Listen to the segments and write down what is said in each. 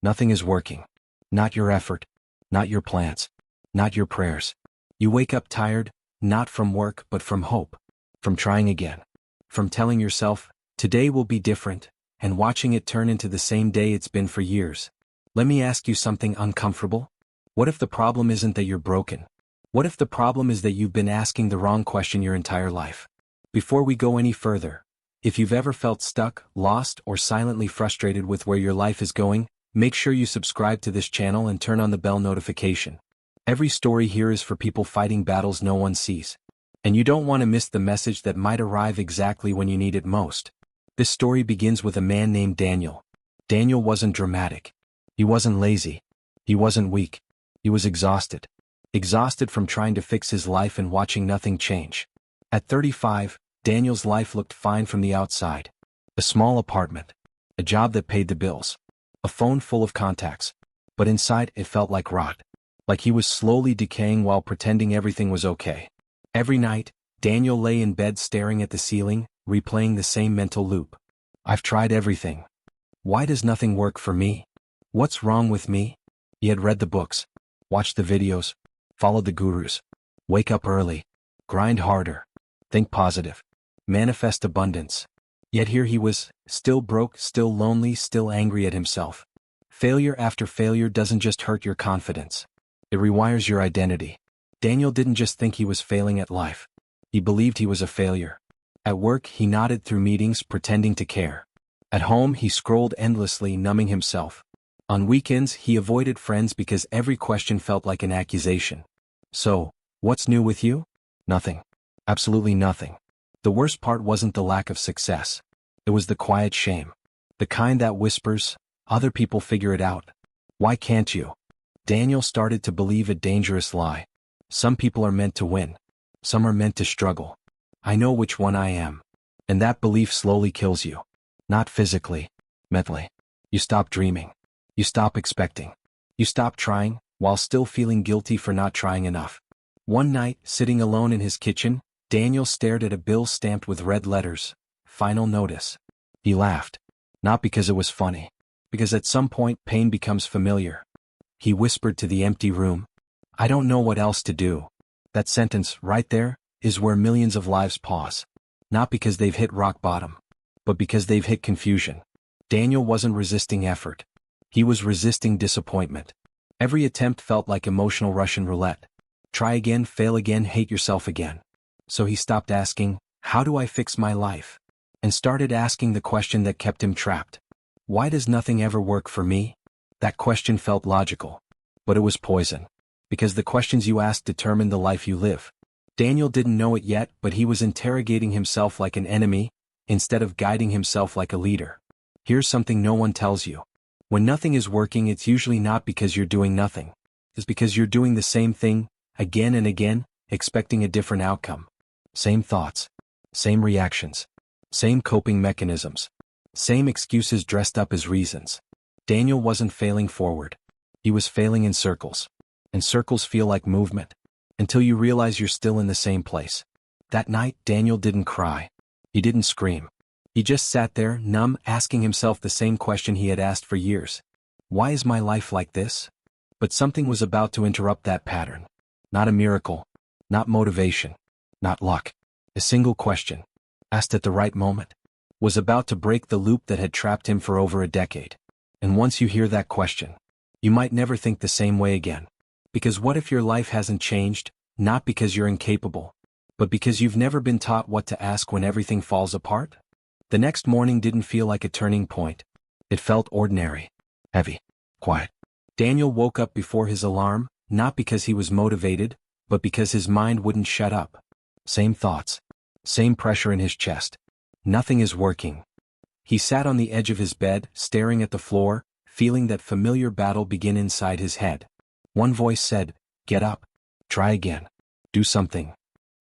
Nothing is working. Not your effort, not your plans, not your prayers. You wake up tired, not from work but from hope, from trying again, from telling yourself, today will be different, and watching it turn into the same day it's been for years. Let me ask you something uncomfortable. What if the problem isn't that you're broken? What if the problem is that you've been asking the wrong question your entire life? Before we go any further, if you've ever felt stuck, lost, or silently frustrated with where your life is going, make sure you subscribe to this channel and turn on the bell notification. Every story here is for people fighting battles no one sees. And you don't want to miss the message that might arrive exactly when you need it most. This story begins with a man named Daniel. Daniel wasn't dramatic. He wasn't lazy. He wasn't weak. He was exhausted. Exhausted from trying to fix his life and watching nothing change. At 35, Daniel's life looked fine from the outside. A small apartment. A job that paid the bills. A phone full of contacts. But inside it felt like rot. Like he was slowly decaying while pretending everything was okay. Every night, Daniel lay in bed staring at the ceiling, replaying the same mental loop. I've tried everything. Why does nothing work for me? What's wrong with me? He had read the books, watched the videos, followed the gurus. Wake up early, grind harder, think positive, manifest abundance. Yet here he was, still broke, still lonely, still angry at himself. Failure after failure doesn't just hurt your confidence. It rewires your identity. Daniel didn't just think he was failing at life. He believed he was a failure. At work, he nodded through meetings, pretending to care. At home, he scrolled endlessly, numbing himself. On weekends, he avoided friends because every question felt like an accusation. So, what's new with you? Nothing. Absolutely nothing. The worst part wasn't the lack of success. It was the quiet shame. The kind that whispers, other people figure it out. Why can't you? Daniel started to believe a dangerous lie. Some people are meant to win. Some are meant to struggle. I know which one I am. And that belief slowly kills you. Not physically, mentally. You stop dreaming. You stop expecting. You stop trying, while still feeling guilty for not trying enough. One night, sitting alone in his kitchen, Daniel stared at a bill stamped with red letters, "Final Notice." He laughed. Not because it was funny. Because at some point, pain becomes familiar. He whispered to the empty room, "I don't know what else to do." That sentence, right there, is where millions of lives pause. Not because they've hit rock bottom, but because they've hit confusion. Daniel wasn't resisting effort. He was resisting disappointment. Every attempt felt like emotional Russian roulette. Try again, fail again, hate yourself again. So he stopped asking, "How do I fix my life?" and started asking the question that kept him trapped. Why does nothing ever work for me? That question felt logical. But it was poison. Because the questions you ask determine the life you live. Daniel didn't know it yet, but he was interrogating himself like an enemy, instead of guiding himself like a leader. Here's something no one tells you. When nothing is working, it's usually not because you're doing nothing. It's because you're doing the same thing, again and again, expecting a different outcome. Same thoughts. Same reactions. Same coping mechanisms. Same excuses dressed up as reasons. Daniel wasn't failing forward. He was failing in circles. And circles feel like movement. Until you realize you're still in the same place. That night, Daniel didn't cry. He didn't scream. He just sat there, numb, asking himself the same question he had asked for years. Why is my life like this? But something was about to interrupt that pattern. Not a miracle. Not motivation. Not luck. A single question, asked at the right moment, was about to break the loop that had trapped him for over a decade. And once you hear that question, you might never think the same way again. Because what if your life hasn't changed, not because you're incapable, but because you've never been taught what to ask when everything falls apart? The next morning didn't feel like a turning point. It felt ordinary, heavy, quiet. Daniel woke up before his alarm, not because he was motivated, but because his mind wouldn't shut up. Same thoughts. Same pressure in his chest. Nothing is working. He sat on the edge of his bed, staring at the floor, feeling that familiar battle begin inside his head. One voice said, "Get up. Try again. Do something."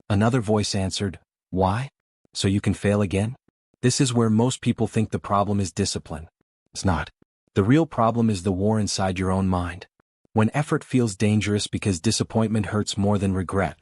Another voice answered, "Why? So you can fail again?" This is where most people think the problem is discipline. It's not. The real problem is the war inside your own mind. When effort feels dangerous because disappointment hurts more than regret.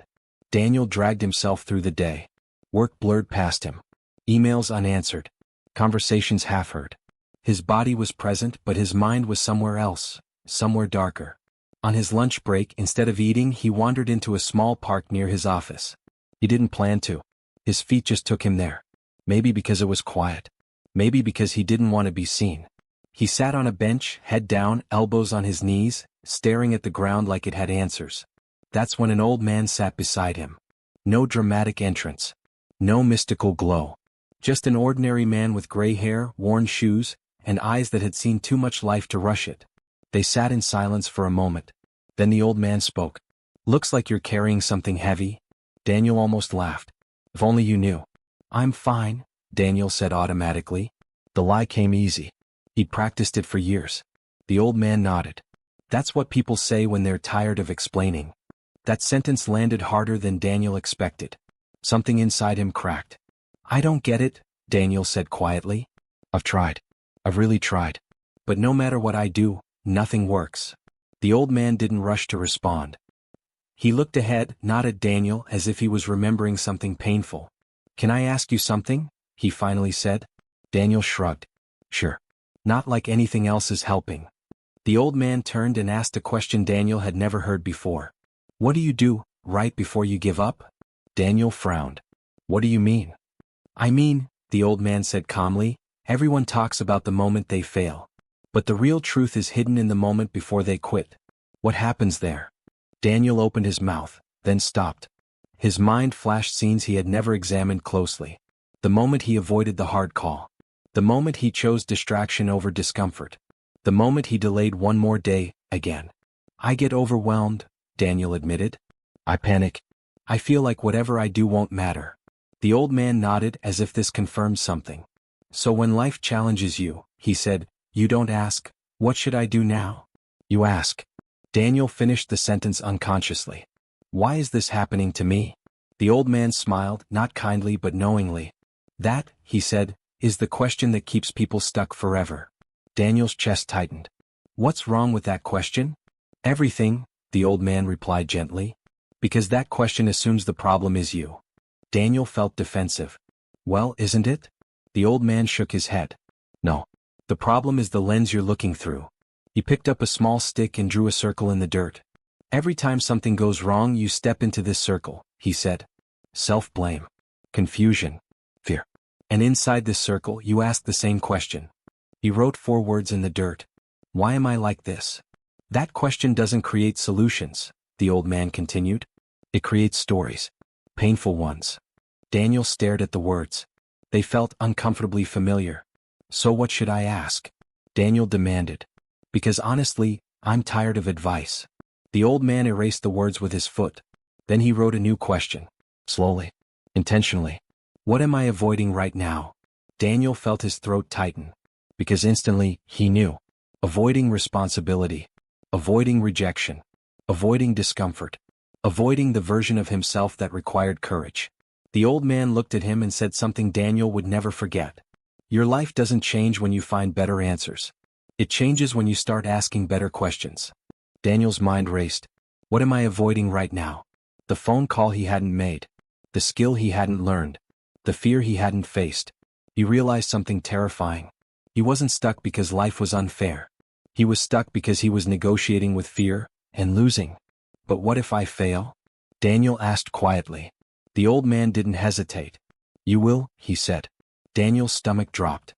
Daniel dragged himself through the day. Work blurred past him. Emails unanswered. Conversations half-heard. His body was present, but his mind was somewhere else, somewhere darker. On his lunch break, instead of eating, he wandered into a small park near his office. He didn't plan to. His feet just took him there. Maybe because it was quiet. Maybe because he didn't want to be seen. He sat on a bench, head down, elbows on his knees, staring at the ground like it had answers. That's when an old man sat beside him. No dramatic entrance. No mystical glow. Just an ordinary man with gray hair, worn shoes, and eyes that had seen too much life to rush it. They sat in silence for a moment. Then the old man spoke. "Looks like you're carrying something heavy." Daniel almost laughed. "If only you knew." "I'm fine," Daniel said automatically. The lie came easy. He'd practiced it for years. The old man nodded. That's what people say when they're tired of explaining. That sentence landed harder than Daniel expected. Something inside him cracked. "I don't get it," Daniel said quietly. "I've tried. I've really tried. But no matter what I do, nothing works." The old man didn't rush to respond. He looked ahead, not at Daniel, as if he was remembering something painful. "Can I ask you something?" he finally said. Daniel shrugged. "Sure. Not like anything else is helping." The old man turned and asked a question Daniel had never heard before. "What do you do, right before you give up?" Daniel frowned. "What do you mean?" "I mean," the old man said calmly, "everyone talks about the moment they fail. But the real truth is hidden in the moment before they quit. What happens there?" Daniel opened his mouth, then stopped. His mind flashed scenes he had never examined closely. The moment he avoided the hard call. The moment he chose distraction over discomfort. The moment he delayed one more day, again. "I get overwhelmed," Daniel admitted. "I panic. I feel like whatever I do won't matter." The old man nodded as if this confirmed something. "So when life challenges you," he said, "you don't ask, 'What should I do now?' You ask." Daniel finished the sentence unconsciously. "Why is this happening to me?" The old man smiled, not kindly but knowingly. "That," he said, "is the question that keeps people stuck forever." Daniel's chest tightened. "What's wrong with that question?" "Everything," the old man replied gently. "Because that question assumes the problem is you." Daniel felt defensive. "Well, isn't it?" The old man shook his head. "No. The problem is the lens you're looking through." He picked up a small stick and drew a circle in the dirt. "Every time something goes wrong, you step into this circle," he said. "Self-blame. Confusion. Fear. And inside this circle, you ask the same question." He wrote 4 words in the dirt. "Why am I like this?" "That question doesn't create solutions," the old man continued. "It creates stories. Painful ones." Daniel stared at the words. They felt uncomfortably familiar. "So what should I ask?" Daniel demanded. "Because honestly, I'm tired of advice." The old man erased the words with his foot. Then he wrote a new question. Slowly. Intentionally. "What am I avoiding right now?" Daniel felt his throat tighten. Because instantly, he knew. Avoiding responsibility. Avoiding rejection. Avoiding discomfort. Avoiding the version of himself that required courage. The old man looked at him and said something Daniel would never forget. "Your life doesn't change when you find better answers. It changes when you start asking better questions." Daniel's mind raced. What am I avoiding right now? The phone call he hadn't made. The skill he hadn't learned. The fear he hadn't faced. He realized something terrifying. He wasn't stuck because life was unfair. He was stuck because he was negotiating with fear and losing. "But what if I fail?" Daniel asked quietly. The old man didn't hesitate. "You will," he said. Daniel's stomach dropped.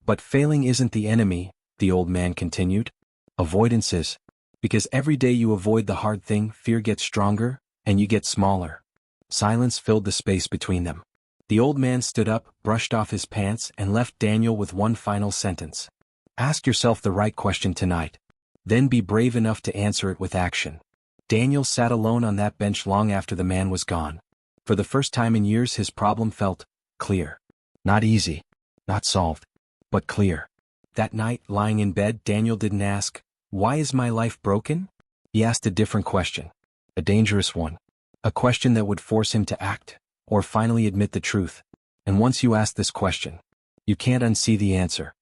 "But failing isn't the enemy," the old man continued. "Avoidance is. Because every day you avoid the hard thing, fear gets stronger, and you get smaller." Silence filled the space between them. The old man stood up, brushed off his pants, and left Daniel with one final sentence. "Ask yourself the right question tonight. Then be brave enough to answer it with action." Daniel sat alone on that bench long after the man was gone. For the first time in years his problem felt clear. Not easy, not solved, but clear. That night, lying in bed, Daniel didn't ask, "Why is my life broken?" He asked a different question. A dangerous one. A question that would force him to act, or finally admit the truth. And once you ask this question, you can't unsee the answer.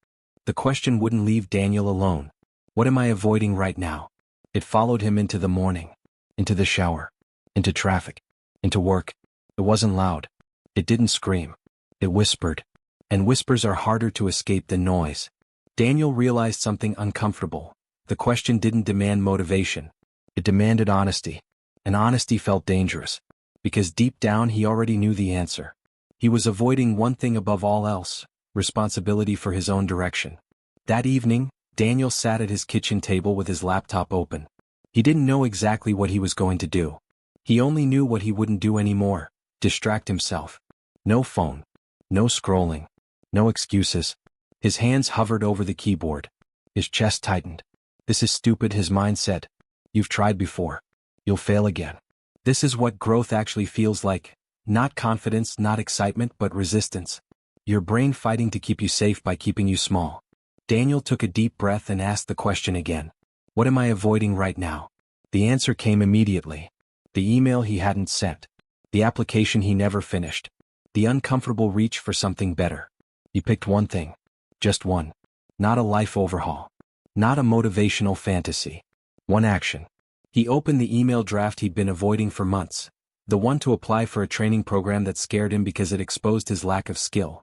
The question wouldn't leave Daniel alone. What am I avoiding right now? It followed him into the morning, into the shower, into traffic, into work. It wasn't loud. It didn't scream. It whispered. And whispers are harder to escape than noise. Daniel realized something uncomfortable. The question didn't demand motivation. It demanded honesty. And honesty felt dangerous. Because deep down he already knew the answer. He was avoiding one thing above all else: responsibility for his own direction. That evening, Daniel sat at his kitchen table with his laptop open. He didn't know exactly what he was going to do. He only knew what he wouldn't do anymore: distract himself. No phone. No scrolling. No excuses. His hands hovered over the keyboard. His chest tightened. This is stupid, his mind said. You've tried before. You'll fail again. This is what growth actually feels like. Not confidence, not excitement, but resistance. Your brain fighting to keep you safe by keeping you small. Daniel took a deep breath and asked the question again. What am I avoiding right now? The answer came immediately. The email he hadn't sent. The application he never finished. The uncomfortable reach for something better. He picked one thing. Just one. Not a life overhaul. Not a motivational fantasy. One action. He opened the email draft he'd been avoiding for months. The one to apply for a training program that scared him because it exposed his lack of skill.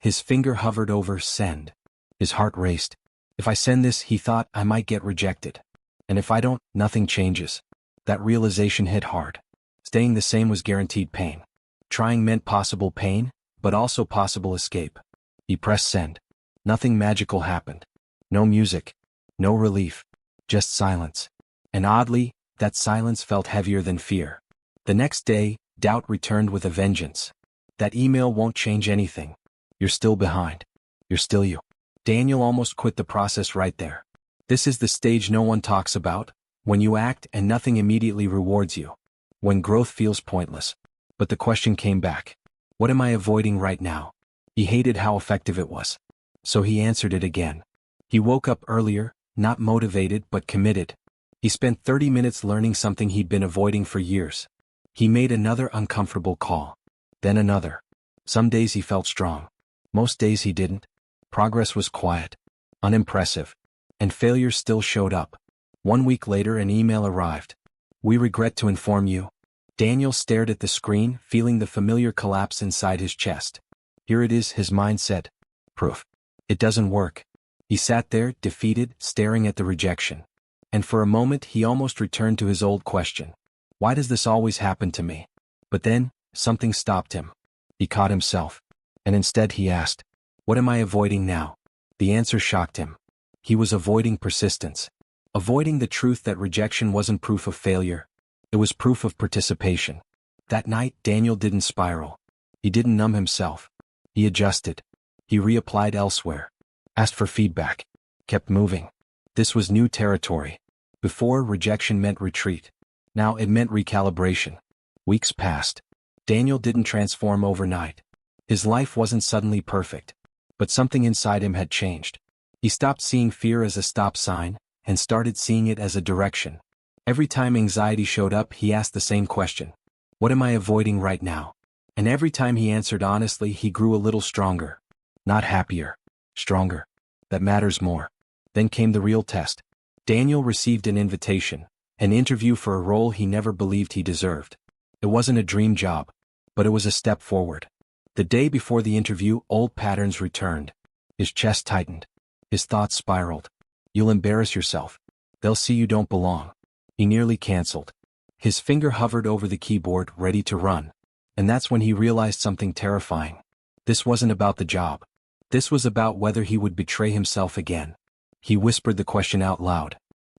His finger hovered over send. His heart raced. If I send this, he thought, I might get rejected. And if I don't, nothing changes. That realization hit hard. Staying the same was guaranteed pain. Trying meant possible pain, but also possible escape. He pressed send. Nothing magical happened. No music. No relief. Just silence. And oddly, that silence felt heavier than fear. The next day, doubt returned with a vengeance. That email won't change anything. You're still behind. You're still you. Daniel almost quit the process right there. This is the stage no one talks about, when you act and nothing immediately rewards you. When growth feels pointless. But the question came back. What am I avoiding right now? He hated how effective it was. So he answered it again. He woke up earlier, not motivated but committed. He spent 30 minutes learning something he'd been avoiding for years. He made another uncomfortable call. Then another. Some days he felt strong. Most days he didn't. Progress was quiet. Unimpressive. And failure still showed up. 1 week later an email arrived. We regret to inform you. Daniel stared at the screen, feeling the familiar collapse inside his chest. Here it is, his mind said. Proof. It doesn't work. He sat there, defeated, staring at the rejection. And for a moment he almost returned to his old question. Why does this always happen to me? But then, something stopped him. He caught himself. And instead he asked, what am I avoiding now? The answer shocked him. He was avoiding persistence. Avoiding the truth that rejection wasn't proof of failure. It was proof of participation. That night, Daniel didn't spiral. He didn't numb himself. He adjusted. He reapplied elsewhere. Asked for feedback. Kept moving. This was new territory. Before, rejection meant retreat. Now it meant recalibration. Weeks passed. Daniel didn't transform overnight. His life wasn't suddenly perfect. But something inside him had changed. He stopped seeing fear as a stop sign, and started seeing it as a direction. Every time anxiety showed up, he asked the same question. What am I avoiding right now? And every time he answered honestly, he grew a little stronger. Not happier. Stronger. That matters more. Then came the real test. Daniel received an invitation, an interview for a role he never believed he deserved. It wasn't a dream job, but it was a step forward. The day before the interview, old patterns returned. His chest tightened. His thoughts spiraled. You'll embarrass yourself. They'll see you don't belong. He nearly canceled. His finger hovered over the keyboard, ready to run. And that's when he realized something terrifying. This wasn't about the job. This was about whether he would betray himself again. He whispered the question out loud.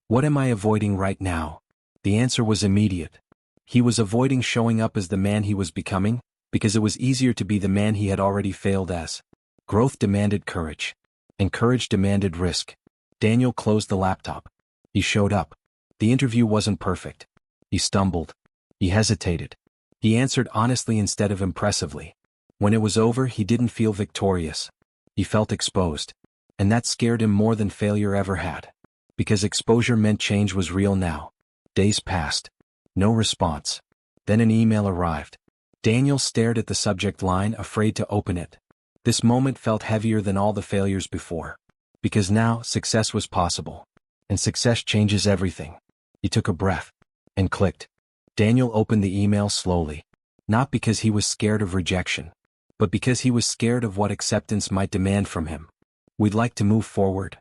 What am I avoiding right now? The answer was immediate. He was avoiding showing up as the man he was becoming, because it was easier to be the man he had already failed as. Growth demanded courage. And courage demanded risk. Daniel closed the laptop. He showed up. The interview wasn't perfect. He stumbled. He hesitated. He answered honestly instead of impressively. When it was over, he didn't feel victorious. He felt exposed. And that scared him more than failure ever had. Because exposure meant change was real now. Days passed. No response. Then an email arrived. Daniel stared at the subject line, afraid to open it. This moment felt heavier than all the failures before. Because now, success was possible. And success changes everything. He took a breath. And clicked. Daniel opened the email slowly. Not because he was scared of rejection. But because he was scared of what acceptance might demand from him. We'd like to move forward.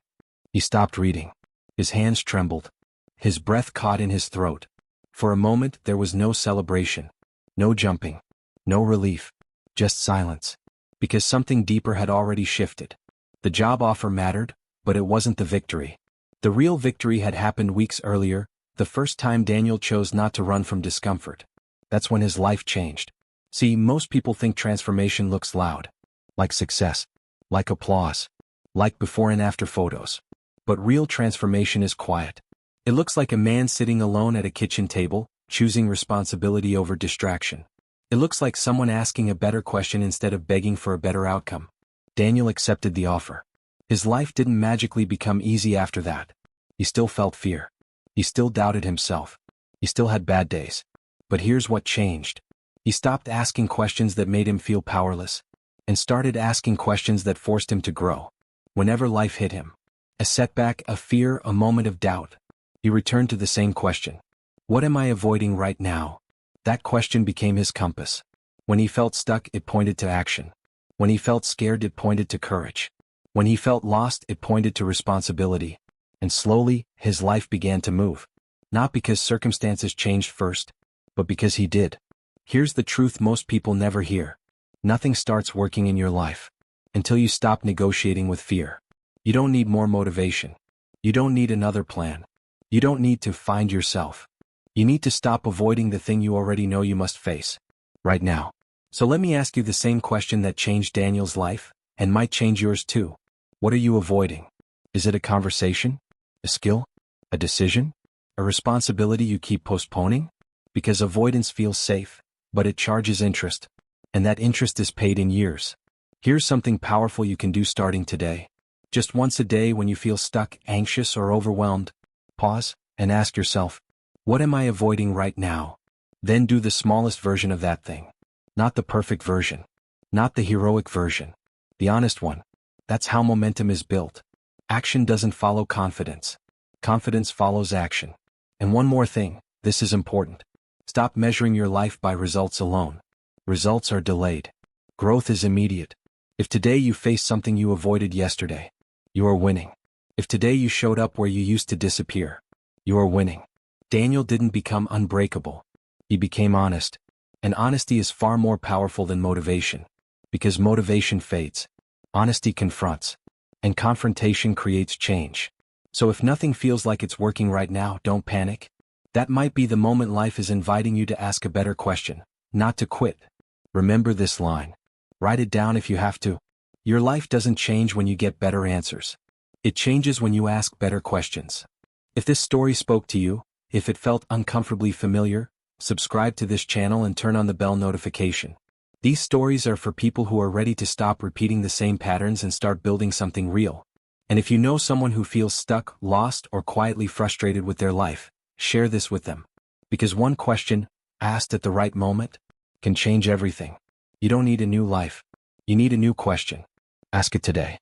He stopped reading. His hands trembled. His breath caught in his throat. For a moment there was no celebration, no jumping, no relief, just silence. Because something deeper had already shifted. The job offer mattered, but it wasn't the victory. The real victory had happened weeks earlier, the first time Daniel chose not to run from discomfort. That's when his life changed. See, most people think transformation looks loud. Like success. Like applause. Like before and after photos. But real transformation is quiet. It looks like a man sitting alone at a kitchen table, choosing responsibility over distraction. It looks like someone asking a better question instead of begging for a better outcome. Daniel accepted the offer. His life didn't magically become easy after that. He still felt fear. He still doubted himself. He still had bad days. But here's what changed. He stopped asking questions that made him feel powerless, and started asking questions that forced him to grow. Whenever life hit him, a setback, a fear, a moment of doubt, he returned to the same question. What am I avoiding right now? That question became his compass. When he felt stuck, it pointed to action. When he felt scared, it pointed to courage. When he felt lost, it pointed to responsibility. And slowly, his life began to move. Not because circumstances changed first, but because he did. Here's the truth most people never hear. Nothing starts working in your life until you stop negotiating with fear. You don't need more motivation. You don't need another plan. You don't need to find yourself. You need to stop avoiding the thing you already know you must face. Right now. So let me ask you the same question that changed Daniel's life, and might change yours too. What are you avoiding? Is it a conversation? A skill? A decision? A responsibility you keep postponing? Because avoidance feels safe, but it charges interest. And that interest is paid in years. Here's something powerful you can do starting today. Just once a day when you feel stuck, anxious, or overwhelmed, pause and ask yourself, what am I avoiding right now? Then do the smallest version of that thing. Not the perfect version. Not the heroic version. The honest one. That's how momentum is built. Action doesn't follow confidence. Confidence follows action. And one more thing, this is important. Stop measuring your life by results alone. Results are delayed. Growth is immediate. If today you face something you avoided yesterday, you are winning. If today you showed up where you used to disappear, you are winning. Daniel didn't become unbreakable. He became honest. And honesty is far more powerful than motivation. Because motivation fades. Honesty confronts. And confrontation creates change. So if nothing feels like it's working right now, don't panic. That might be the moment life is inviting you to ask a better question, not to quit. Remember this line. Write it down if you have to. Your life doesn't change when you get better answers. It changes when you ask better questions. If this story spoke to you, if it felt uncomfortably familiar, subscribe to this channel and turn on the bell notification. These stories are for people who are ready to stop repeating the same patterns and start building something real. And if you know someone who feels stuck, lost, or quietly frustrated with their life, share this with them. Because one question, asked at the right moment, can change everything. You don't need a new life. You need a new question. Ask it today.